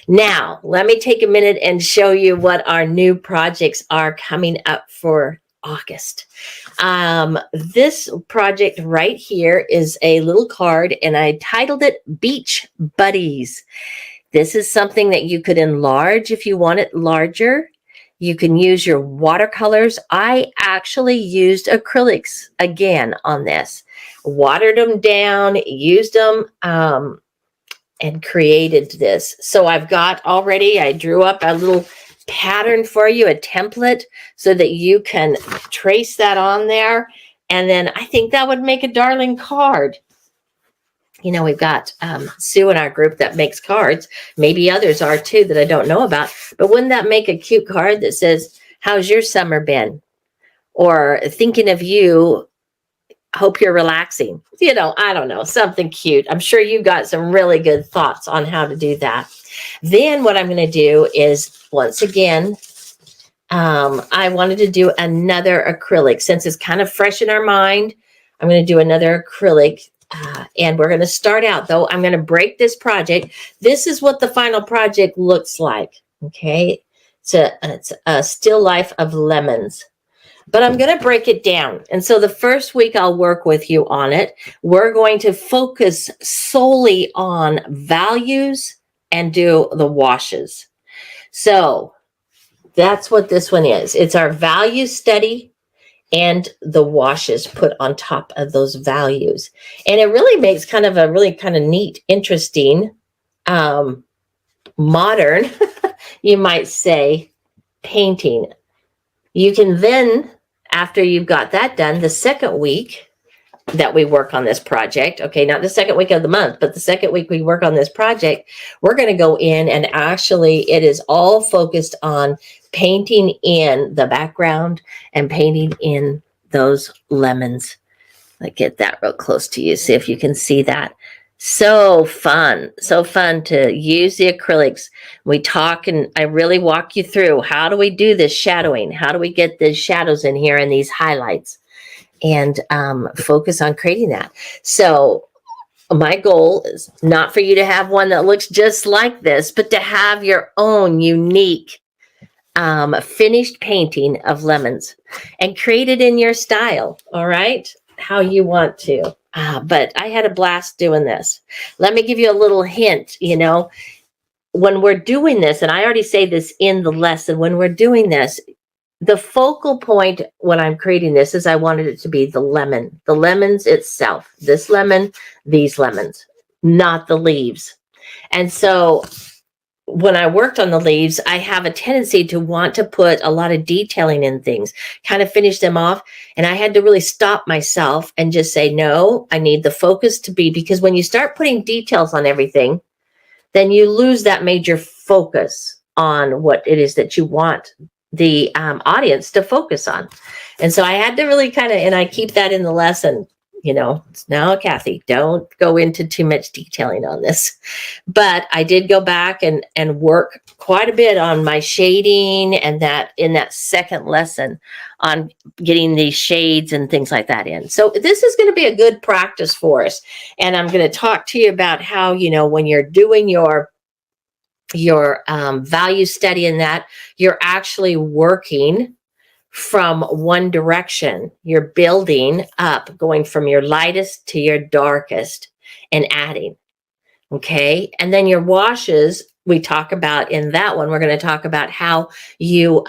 Now, let me take a minute and show you what our new projects are coming up for August. This project right here is a little card, and I titled it Beach Buddies. This is something that you could enlarge if you want it larger. You can use your watercolors. I actually used acrylics again on this, watered them down, used them, and created this. So I've got already, I drew up a little pattern for you, a template, so that you can trace that on there. And then I think that would make a darling card. You know, we've got Sue in our group that makes cards. Maybe others are too that I don't know about. But wouldn't that make a cute card that says, how's your summer been? Or thinking of you, hope you're relaxing. You know, I don't know, something cute. I'm sure you got some really good thoughts on how to do that. Then what I'm going to do is, once again, I wanted to do another acrylic. Since it's kind of fresh in our mind, I'm going to do another acrylic. And we're going to start out, though. I'm going to break this project. This is what the final project looks like. Okay. It's a still life of lemons. But I'm going to break it down. And so the first week I'll work with you on it. We're going to focus solely on values and do the washes. So that's what this one is. It's our value study and the washes put on top of those values. And it really makes kind of a really kind of neat, interesting, modern, you might say, painting. You can then, after you've got that done, the second week that we work on this project, okay, not the second week of the month, but the second week we work on this project, we're going to go in and actually it is all focused on painting in the background and painting in those lemons. Let's get that real close to you, see if you can see that. So fun to use the acrylics. We talk and I really walk you through how do we do this shadowing? How do we get the shadows in here and these highlights and focus on creating that? So my goal is not for you to have one that looks just like this, but to have your own unique finished painting of lemons and create it in your style. All right. How you want to. But I had a blast doing this. Let me give you a little hint, you know, when we're doing this, and I already say this in the lesson, when we're doing this, the focal point when I'm creating this is I wanted it to be the lemons itself, this lemon, these lemons, not the leaves. And so when I worked on the leaves, I have a tendency to want to put a lot of detailing in things, kind of finish them off. And I had to really stop myself and just say, no, I need the focus to be, because when you start putting details on everything, then you lose that major focus on what it is that you want the audience to focus on. And so I had to really kind of, and I keep that in the lesson, you know, now, Kathy, don't go into too much detailing on this. But I did go back and work quite a bit on my shading and that in that second lesson on getting these shades and things like that in. So this is going to be a good practice for us. And I'm going to talk to you about how, you know, when you're doing your value study in that, you're actually working from one direction. You're building up, going from your lightest to your darkest and adding. Okay. And then your washes, we talk about in that one, we're going to talk about how you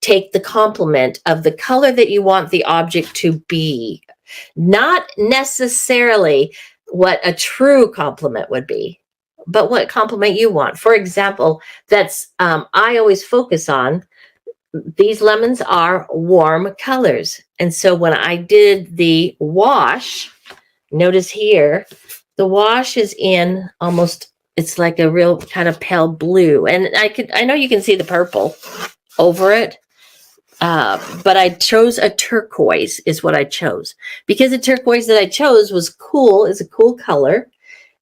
take the complement of the color that you want the object to be, not necessarily what a true complement would be, but what complement you want. For example, that's, I always focus on, these lemons are warm colors. And so when I did the wash, notice here, the wash is in almost, it's like a real kind of pale blue. And I know you can see the purple over it. But I chose a turquoise is what I chose, because the turquoise that I chose was cool. It's a cool color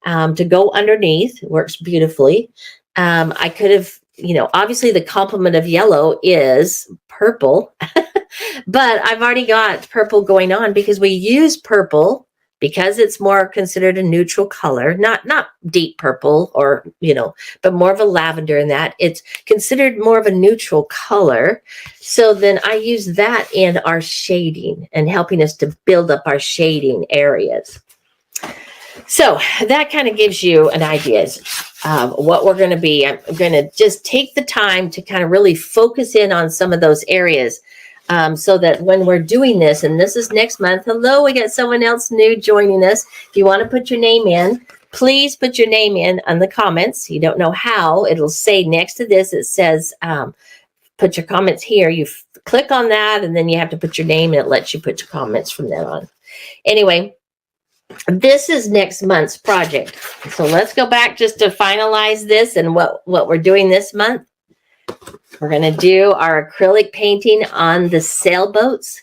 to go underneath. It works beautifully. I could have, you know, obviously the complement of yellow is purple, but I've already got purple going on because we use purple because it's more considered a neutral color, not deep purple or, but more of a lavender in that. It's considered more of a neutral color. So then I use that in our shading and helping us to build up our shading areas. So that kind of gives you an idea of what we're going to be. I'm going to just take the time to kind of really focus in on some of those areas so that when we're doing this, and this is next month, hello, we got someone else new joining us. If you want to put your name in, please put your name in on the comments. You don't know how, it'll say next to this, it says, put your comments here. You click on that and then you have to put your name and it lets you put your comments from then on. Anyway, this is next month's project. So let's go back just to finalize this and what we're doing this month. We're going to do our acrylic painting on the sailboats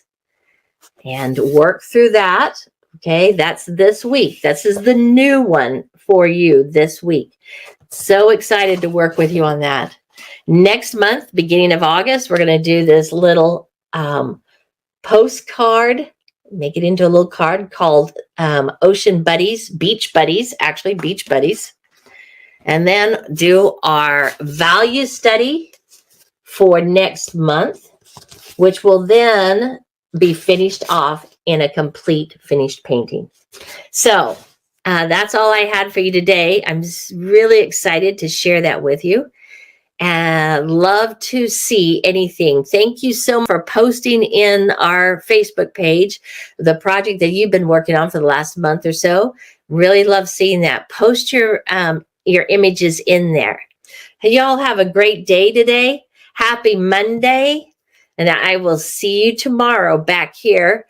and work through that. Okay, that's this week. This is the new one for you this week. So excited to work with you on that. Next month, beginning of August, we're going to do this little postcard, make it into a little card called Ocean Buddies, Beach Buddies, actually Beach Buddies. And then do our value study for next month, which will then be finished off in a complete finished painting. So that's all I had for you today. I'm just really excited to share that with you and love to see anything. Thank you so much for posting in our Facebook page the project that you've been working on for the last month or so. Really love seeing that. Post your images in there. Hey, y'all have a great day today. Happy Monday. And I will see you tomorrow back here